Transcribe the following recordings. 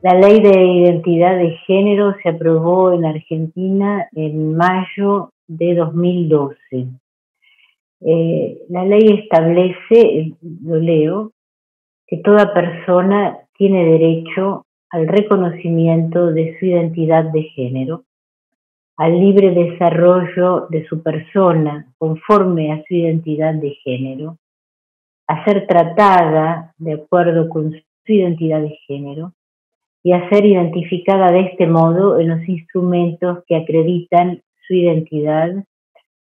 La ley de identidad de género se aprobó en Argentina en mayo de 2012. La ley establece, lo leo, que toda persona tiene derecho al reconocimiento de su identidad de género, al libre desarrollo de su persona conforme a su identidad de género, a ser tratada de acuerdo con su identidad de género y a ser identificada de este modo en los instrumentos que acreditan su identidad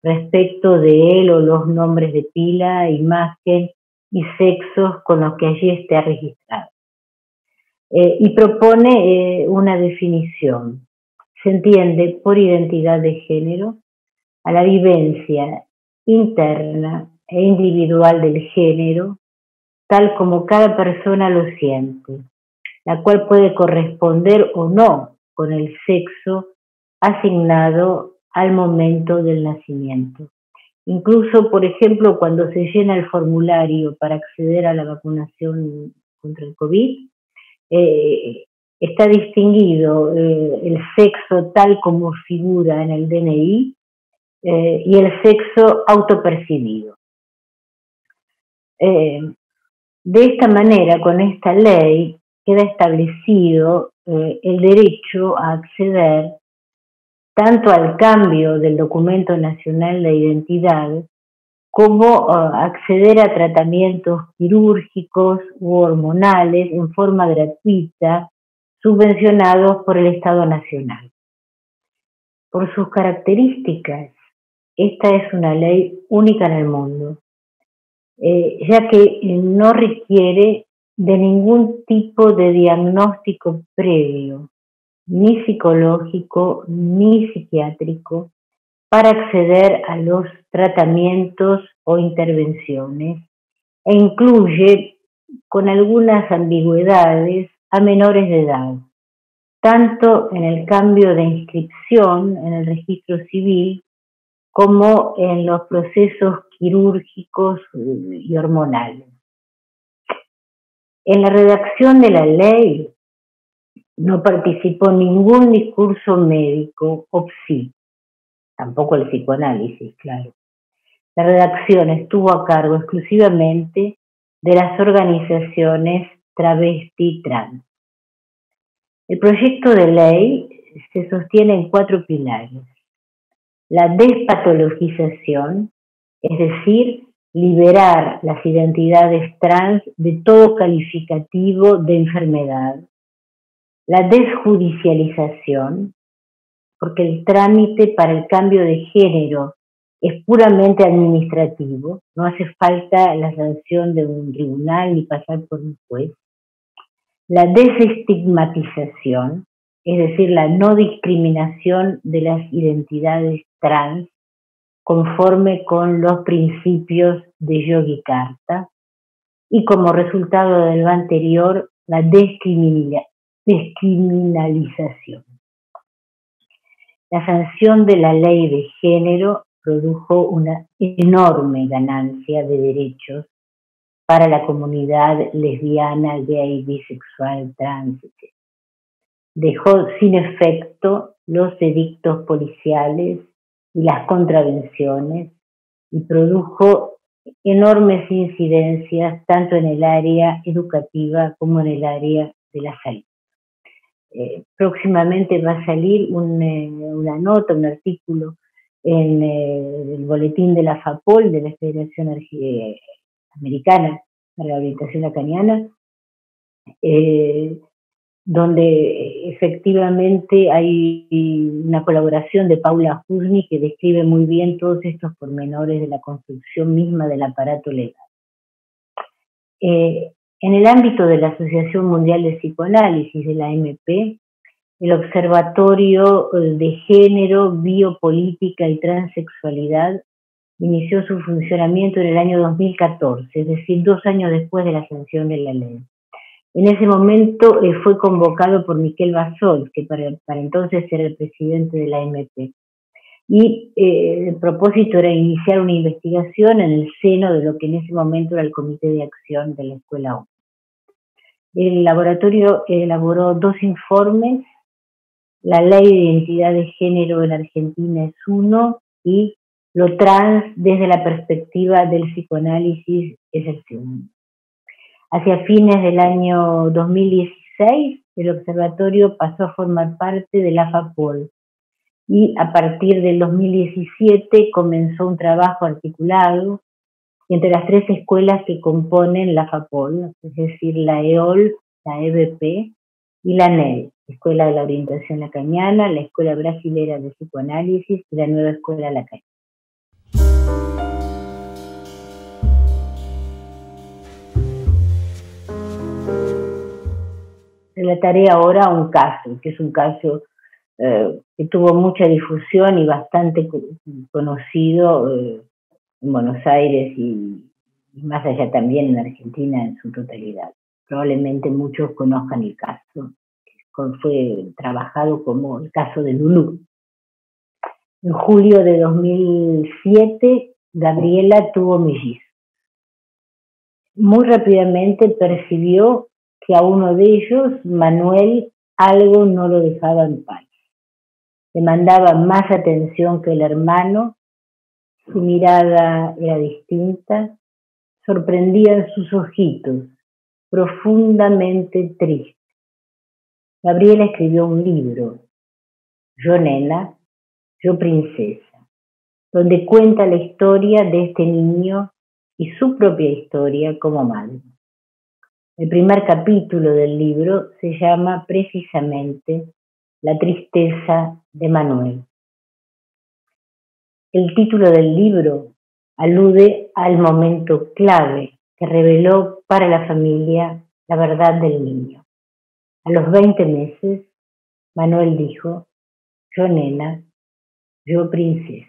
respecto de él o los nombres de pila, imagen y sexos con los que allí esté registrado. Y propone una definición. Se entiende por identidad de género a la vivencia interna e individual del género, tal como cada persona lo siente, la cual puede corresponder o no con el sexo asignado al momento del nacimiento. Incluso, por ejemplo, cuando se llena el formulario para acceder a la vacunación contra el COVID, está distinguido el sexo tal como figura en el DNI y el sexo autopercibido. De esta manera, con esta ley, queda establecido el derecho a acceder tanto al cambio del documento nacional de identidad como acceder a tratamientos quirúrgicos u hormonales en forma gratuita, subvencionados por el Estado Nacional. Por sus características, esta es una ley única en el mundo, ya que no requiere de ningún tipo de diagnóstico previo, ni psicológico, ni psiquiátrico, para acceder a los tratamientos o intervenciones, e incluye, con algunas ambigüedades, a menores de edad, tanto en el cambio de inscripción en el registro civil como en los procesos quirúrgicos y hormonales. En la redacción de la ley no participó ningún discurso médico o psi, tampoco el psicoanálisis, claro. La redacción estuvo a cargo exclusivamente de las organizaciones travesti trans. El proyecto de ley se sostiene en 4 pilares. La despatologización, es decir, liberar las identidades trans de todo calificativo de enfermedad. La desjudicialización, porque el trámite para el cambio de género es puramente administrativo, no hace falta la sanción de un tribunal ni pasar por un juez. La desestigmatización, es decir, la no discriminación de las identidades trans conforme con los principios de Yogyakarta, y como resultado de lo anterior, la descriminalización. La sanción de la ley de género produjo una enorme ganancia de derechos para la comunidad lesbiana, gay, bisexual, trans, etc. Dejó sin efecto los edictos policiales y las contravenciones y produjo enormes incidencias tanto en el área educativa como en el área de la salud. Próximamente va a salir una nota, un artículo en el boletín de la FAPOL, de la Federación Americana de Rehabilitación Lacaniana, donde efectivamente hay una colaboración de Paula Husny que describe muy bien todos estos pormenores de la construcción misma del aparato legal. En el ámbito de la Asociación Mundial de Psicoanálisis, de la AMP, el Observatorio de Género, Biopolítica y Transexualidad inició su funcionamiento en el año 2014, es decir, 2 años después de la sanción de la ley. En ese momento fue convocado por Miquel Bassols, que para entonces era el presidente de la AMP. Y el propósito era iniciar una investigación en el seno de lo que en ese momento era el Comité de Acción de la Escuela 1. El laboratorio elaboró 2 informes: la Ley de Identidad de Género en Argentina es uno, y lo trans desde la perspectiva del psicoanálisis es el segundo. Hacia fines del año 2016, el observatorio pasó a formar parte de la FAPOL, y a partir del 2017 comenzó un trabajo articulado entre las 3 escuelas que componen la FAPOL, es decir, la EOL, la EBP y la NEL, Escuela de la Orientación Lacaniana, la Escuela Brasilera de Psicoanálisis y la Nueva Escuela Lacaniana. Relataré ahora un caso, que es un caso que tuvo mucha difusión y bastante conocido en Buenos Aires y más allá también en Argentina en su totalidad. Probablemente muchos conozcan el caso, que fue trabajado como el caso de Lulú. En julio de 2007, Gabriela tuvo mellizos. Muy rápidamente percibió que a uno de ellos, Manuel, algo no lo dejaba en paz. Demandaba más atención que el hermano, su mirada era distinta, sorprendían sus ojitos, profundamente tristes. Gabriela escribió un libro, Yo Nena, Yo Princesa, donde cuenta la historia de este niño y su propia historia como madre. El primer capítulo del libro se llama precisamente La tristeza de Manuel. El título del libro alude al momento clave que reveló para la familia la verdad del niño. A los 20 meses, Manuel dijo: yo nena, yo princesa.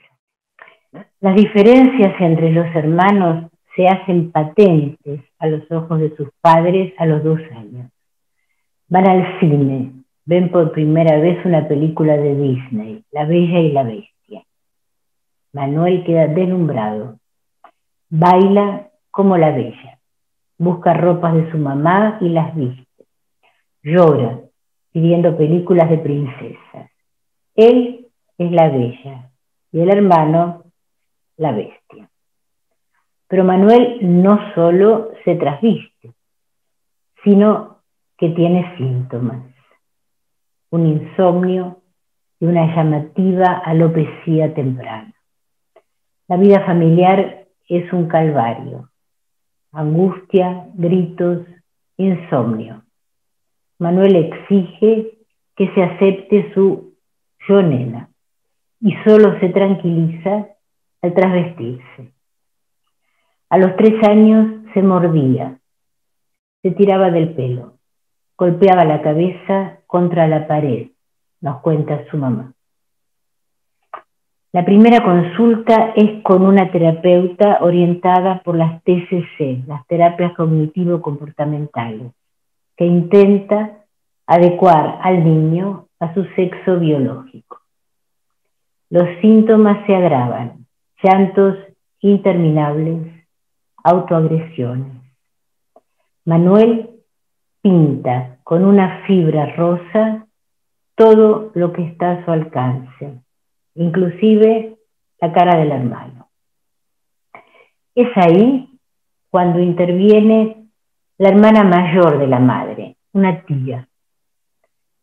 Las diferencias entre los hermanos se hacen patentes a los ojos de sus padres a los 2 años. Van al cine, ven por primera vez una película de Disney, La Bella y la Bestia. Manuel queda deslumbrado. Baila como la bella. Busca ropas de su mamá y las viste. Llora, pidiendo películas de princesas. Él es la bella y el hermano la bestia. Pero Manuel no solo se trasviste, sino que tiene síntomas. Un insomnio y una llamativa alopecia temprana. La vida familiar es un calvario. Angustia, gritos, insomnio. Manuel exige que se acepte su yo nena y solo se tranquiliza al trasvestirse. A los 3 años se mordía, se tiraba del pelo, golpeaba la cabeza contra la pared, nos cuenta su mamá. La primera consulta es con una terapeuta orientada por las TCC, las terapias cognitivo-comportamentales, que intenta adecuar al niño a su sexo biológico. Los síntomas se agravan: llantos interminables, autoagresiones. Manuel pinta con una fibra rosa todo lo que está a su alcance, inclusive la cara del hermano. Es ahí cuando interviene la hermana mayor de la madre, una tía.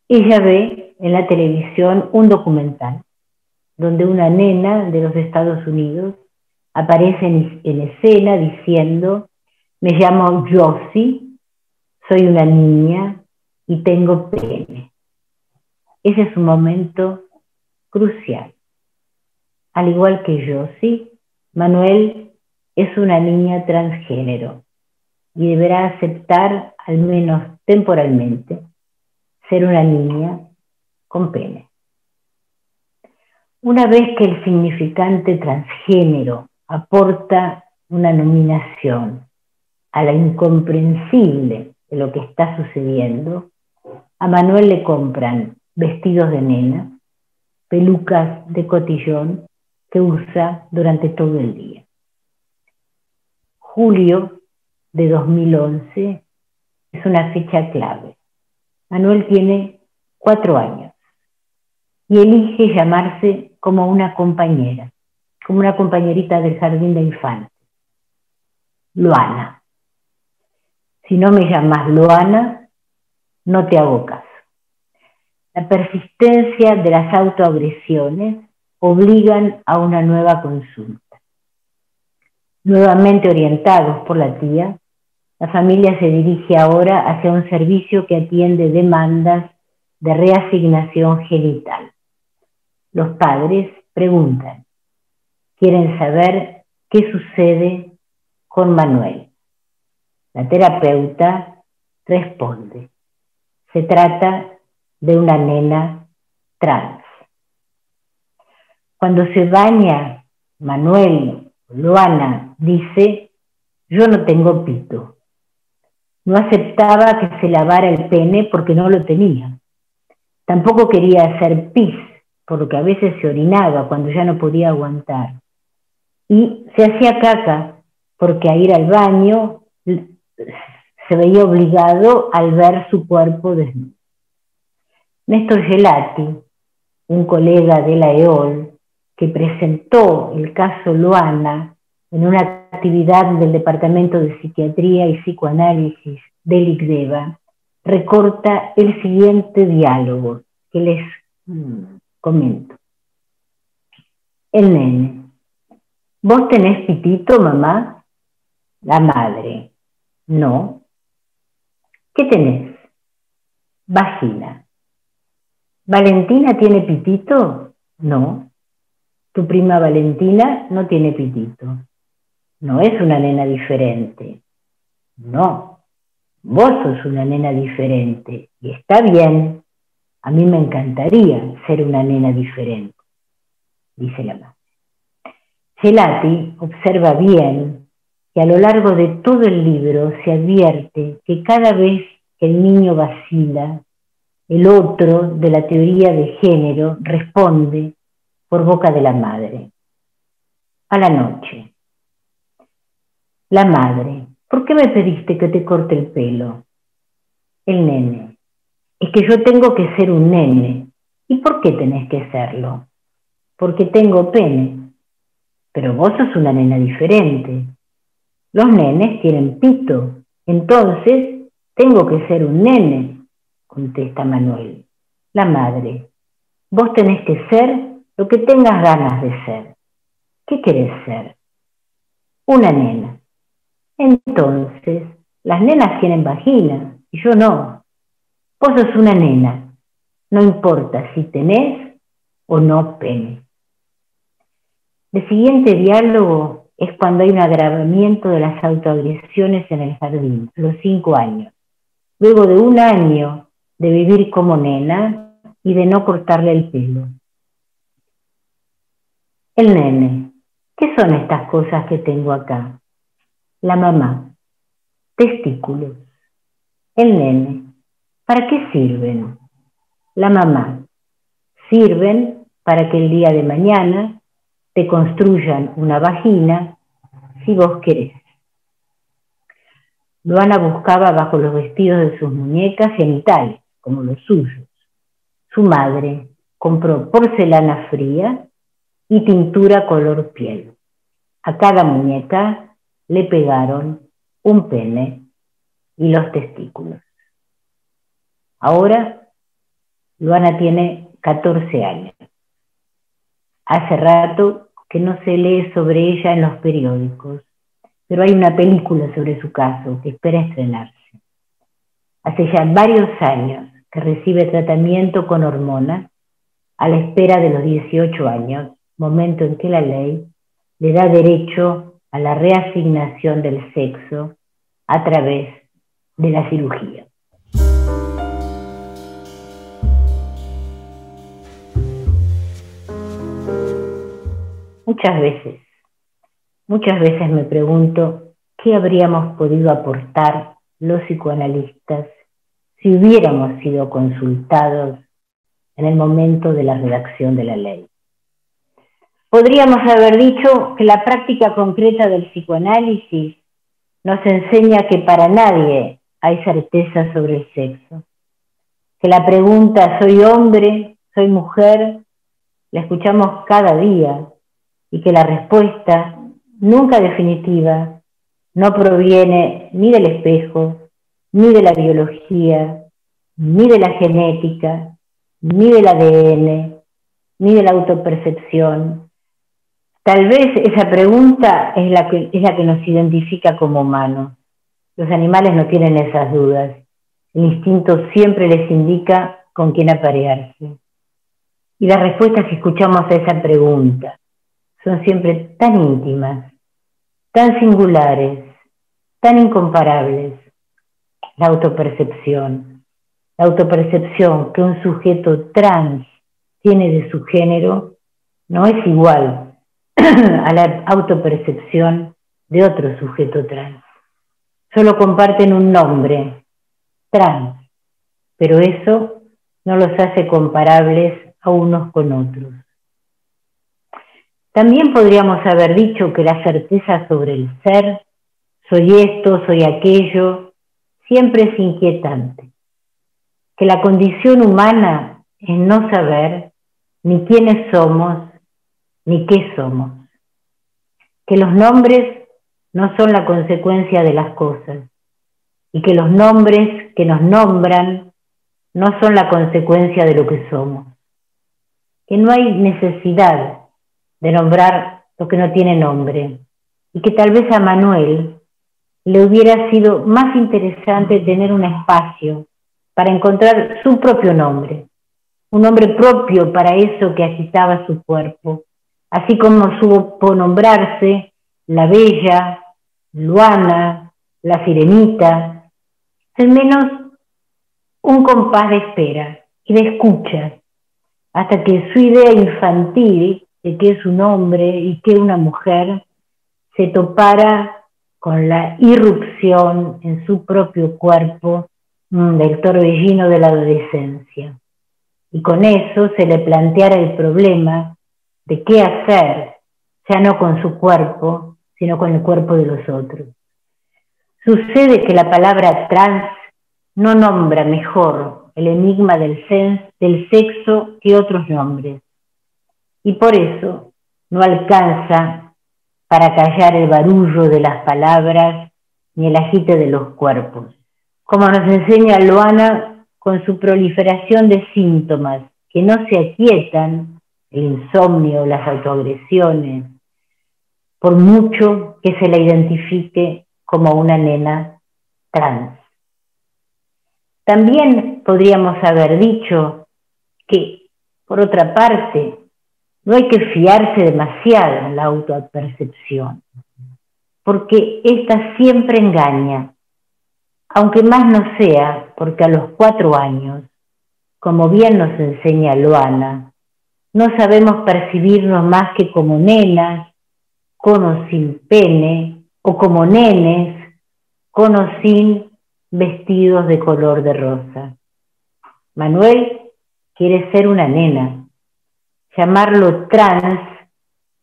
Ella ve en la televisión un documental donde una nena de los Estados Unidos aparece en escena diciendo: me llamo Josie, soy una niña y tengo pene. Ese es un momento crucial. Al igual que Josie, Manuel es una niña transgénero y deberá aceptar, al menos temporalmente, ser una niña con pene. Una vez que el significante transgénero aporta una nominación a la incomprensible de lo que está sucediendo, a Manuel le compran vestidos de nena, pelucas de cotillón que usa durante todo el día. Julio de 2011, es una fecha clave. Manuel tiene 4 años y elige llamarse como una compañera, como una compañerita del jardín de infantes. Luana. Si no me llamas Luana, no te hago caso. La persistencia de las autoagresiones obligan a una nueva consulta. Nuevamente orientados por la tía, la familia se dirige ahora hacia un servicio que atiende demandas de reasignación genital. Los padres preguntan, quieren saber qué sucede con Manuel. La terapeuta responde, se trata de una nena trans. Cuando se baña, Manuel, Luana, dice, yo no tengo pito. No aceptaba que se lavara el pene porque no lo tenía. Tampoco quería hacer pis, por lo que a veces se orinaba cuando ya no podía aguantar. Y se hacía caca porque a ir al baño se veía obligado al ver su cuerpo desnudo. Néstor Gelati, un colega de la EOL, que presentó el caso Luana en una actividad del Departamento de Psiquiatría y Psicoanálisis del ICDEVA, recorta el siguiente diálogo que les comento. El nene. ¿Vos tenés pitito, mamá? La madre. No. ¿Qué tenés? Vagina. ¿Valentina tiene pitito? No. Tu prima Valentina no tiene pitito. No es una nena diferente. No. Vos sos una nena diferente. Y está bien. A mí me encantaría ser una nena diferente, dice la madre. Gelati observa bien que a lo largo de todo el libro se advierte que cada vez que el niño vacila, el otro de la teoría de género responde por boca de la madre. A la noche. La madre, ¿por qué me pediste que te corte el pelo? El nene, es que yo tengo que ser un nene. ¿Y por qué tenés que serlo? Porque tengo pene. Pero vos sos una nena diferente. Los nenes tienen pito. Entonces, tengo que ser un nene, contesta Manuel. La madre, vos tenés que ser lo que tengas ganas de ser. ¿Qué querés ser? Una nena. Entonces, las nenas tienen vagina y yo no. Vos sos una nena. No importa si tenés o no pene. El siguiente diálogo es cuando hay un agravamiento de las autoagresiones en el jardín, a los 5 años, luego de 1 año de vivir como nena y de no cortarle el pelo. El nene, ¿qué son estas cosas que tengo acá? La mamá, testículos. El nene, ¿para qué sirven? La mamá, sirven para que el día de mañana te construyan una vagina si vos querés. Luana buscaba bajo los vestidos de sus muñecas genitales, como los suyos. Su madre compró porcelana fría y tintura color piel. A cada muñeca le pegaron un pene y los testículos. Ahora Luana tiene 14 años. Hace rato que no se lee sobre ella en los periódicos, pero hay una película sobre su caso que espera estrenarse. Hace ya varios años que recibe tratamiento con hormonas a la espera de los 18 años, momento en que la ley le da derecho a la reasignación del sexo a través de la cirugía. Muchas veces me pregunto qué habríamos podido aportar los psicoanalistas si hubiéramos sido consultados en el momento de la redacción de la ley. Podríamos haber dicho que la práctica concreta del psicoanálisis nos enseña que para nadie hay certeza sobre el sexo. Que la pregunta ¿soy hombre? ¿Soy mujer? La escuchamos cada día y que la respuesta, nunca definitiva, no proviene ni del espejo, ni de la biología, ni de la genética, ni del ADN, ni de la autopercepción. Tal vez esa pregunta es la que nos identifica como humanos. Los animales no tienen esas dudas. El instinto siempre les indica con quién aparearse. Y las respuestas que escuchamos a esa pregunta son siempre tan íntimas, tan singulares, tan incomparables. La autopercepción que un sujeto trans tiene de su género no es igual a la autopercepción de otro sujeto trans. Solo comparten un nombre, trans, pero eso no los hace comparables a unos con otros. También podríamos haber dicho que la certeza sobre el ser, soy esto, soy aquello, siempre es inquietante. Que la condición humana es no saber ni quiénes somos, ni qué somos. Que los nombres no son la consecuencia de las cosas, y que los nombres que nos nombran no son la consecuencia de lo que somos. Que no hay necesidad de nombrar lo que no tiene nombre, y que tal vez a Manuel le hubiera sido más interesante tener un espacio para encontrar su propio nombre, un nombre propio para eso que agitaba su cuerpo, así como supo nombrarse la Bella, Luana, la Sirenita, al menos un compás de espera y de escucha, hasta que su idea infantil de qué es un hombre y qué una mujer se topara con la irrupción en su propio cuerpo del torbellino de la adolescencia. Y con eso se le planteara el problema de qué hacer, ya no con su cuerpo, sino con el cuerpo de los otros. Sucede que la palabra trans no nombra mejor el enigma del sexo que otros nombres, y por eso no alcanza para callar el barullo de las palabras ni el agite de los cuerpos. Como nos enseña Luana, con su proliferación de síntomas que no se aquietan, el insomnio, las autoagresiones, por mucho que se la identifique como una nena trans. También podríamos haber dicho que, por otra parte, no hay que fiarse demasiado en la autopercepción, porque ésta siempre engaña, aunque más no sea porque a los 4 años, como bien nos enseña Luana, no sabemos percibirnos más que como nenas, con o sin pene, o como nenes, con o sin vestidos de color de rosa. Manuel quiere ser una nena. Llamarlo trans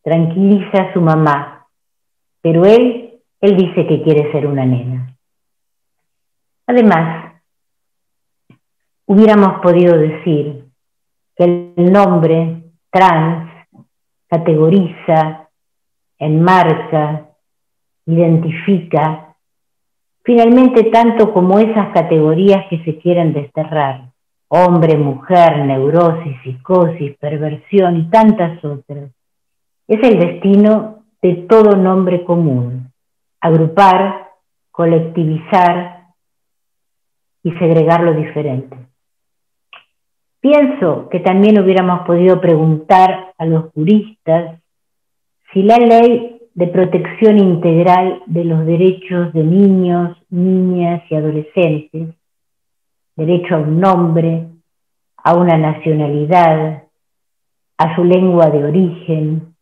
tranquiliza a su mamá, pero él dice que quiere ser una nena. Además, hubiéramos podido decir que el nombre trans categoriza, enmarca, identifica, finalmente tanto como esas categorías que se quieren desterrar: hombre, mujer, neurosis, psicosis, perversión y tantas otras. Es el destino de todo nombre común: agrupar, colectivizar y segregar lo diferente. Pienso que también hubiéramos podido preguntar a los juristas si la ley de protección integral de los derechos de niños, niñas y adolescentes, derecho a un nombre, a una nacionalidad, a su lengua de origen,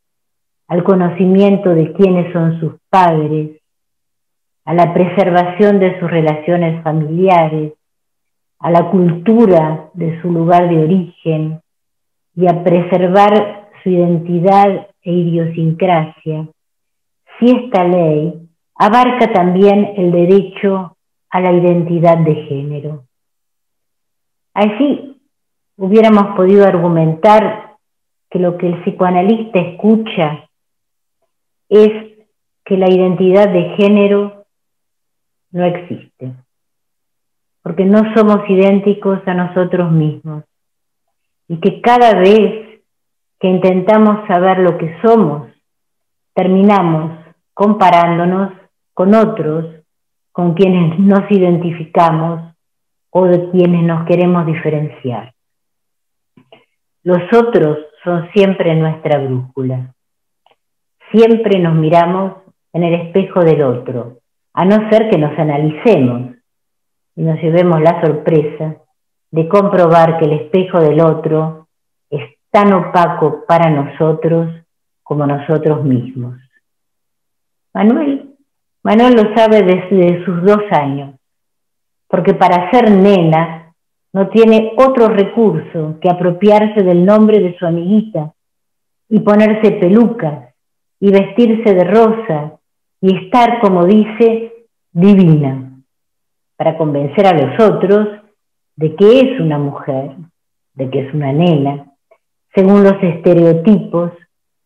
al conocimiento de quiénes son sus padres, a la preservación de sus relaciones familiares, a la cultura de su lugar de origen y a preservar su identidad e idiosincrasia, si esta ley abarca también el derecho a la identidad de género. Así hubiéramos podido argumentar que lo que el psicoanalista escucha es que la identidad de género no existe, porque no somos idénticos a nosotros mismos, y que cada vez que intentamos saber lo que somos, terminamos comparándonos con otros, con quienes nos identificamos o de quienes nos queremos diferenciar. Los otros son siempre nuestra brújula. Siempre nos miramos en el espejo del otro, a no ser que nos analicemos y nos llevemos la sorpresa de comprobar que el espejo del otro es tan opaco para nosotros como nosotros mismos. Manuel lo sabe desde sus 2 años, porque para ser nena no tiene otro recurso que apropiarse del nombre de su amiguita y ponerse pelucas y vestirse de rosa y estar, como dice, divina, para convencer a los otros de que es una mujer, de que es una nena, según los estereotipos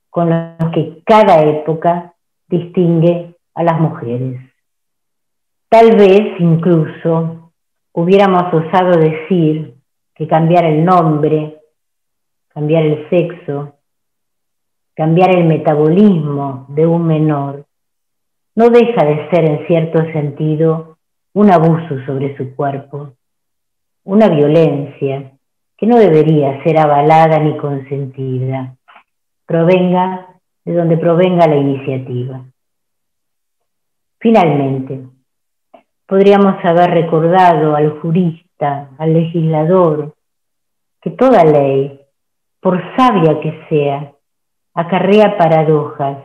con los que cada época distingue a las mujeres. Tal vez incluso hubiéramos osado decir que cambiar el nombre, cambiar el sexo, cambiar el metabolismo de un menor, no deja de ser en cierto sentido un abuso sobre su cuerpo, una violencia que no debería ser avalada ni consentida, provenga de donde provenga la iniciativa. Finalmente, podríamos haber recordado al jurista, al legislador, que toda ley, por sabia que sea, acarrea paradojas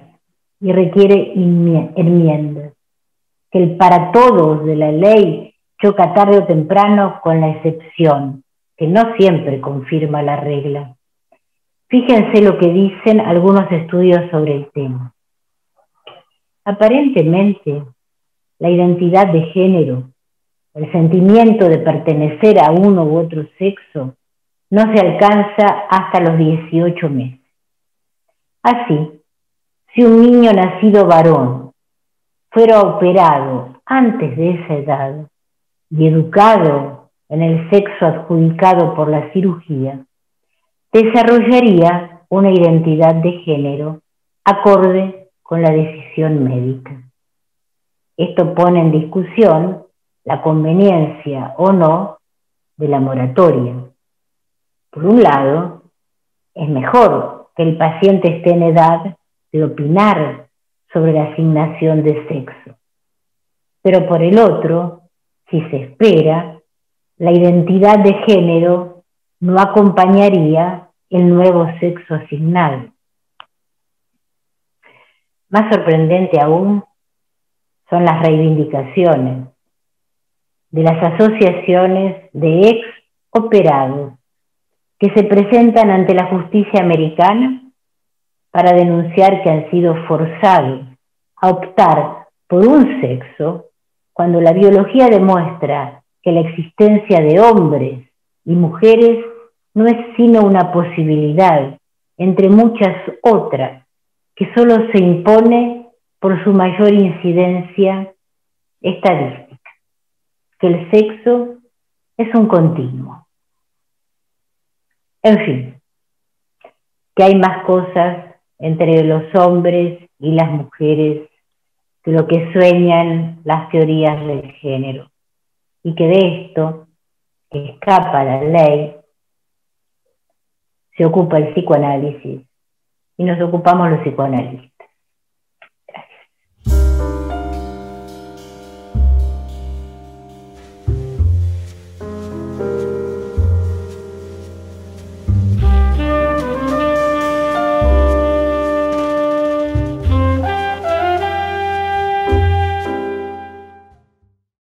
y requiere enmiendas, que el para todos de la ley choca tarde o temprano con la excepción, que no siempre confirma la regla. Fíjense lo que dicen algunos estudios sobre el tema. Aparentemente, la identidad de género, el sentimiento de pertenecer a uno u otro sexo, no se alcanza hasta los 18 meses. Así, si un niño nacido varón fuera operado antes de esa edad y educado en el sexo adjudicado por la cirugía, desarrollaría una identidad de género acorde con la decisión médica. Esto pone en discusión la conveniencia o no de la moratoria. Por un lado, es mejor que el paciente esté en edad de opinar sobre la asignación de sexo. Pero por el otro, si se espera, la identidad de género no acompañaría el nuevo sexo asignado. Más sorprendente aún son las reivindicaciones de las asociaciones de ex operados que se presentan ante la justicia americana para denunciar que han sido forzados a optar por un sexo cuando la biología demuestra que la existencia de hombres y mujeres no es sino una posibilidad entre muchas otras que solo se impone por su mayor incidencia estadística, que el sexo es un continuo. En fin, que hay más cosas entre los hombres y las mujeres que lo que sueñan las teorías del género, y que de esto, que escapa a la ley, se ocupa el psicoanálisis y nos ocupamos los psicoanalistas.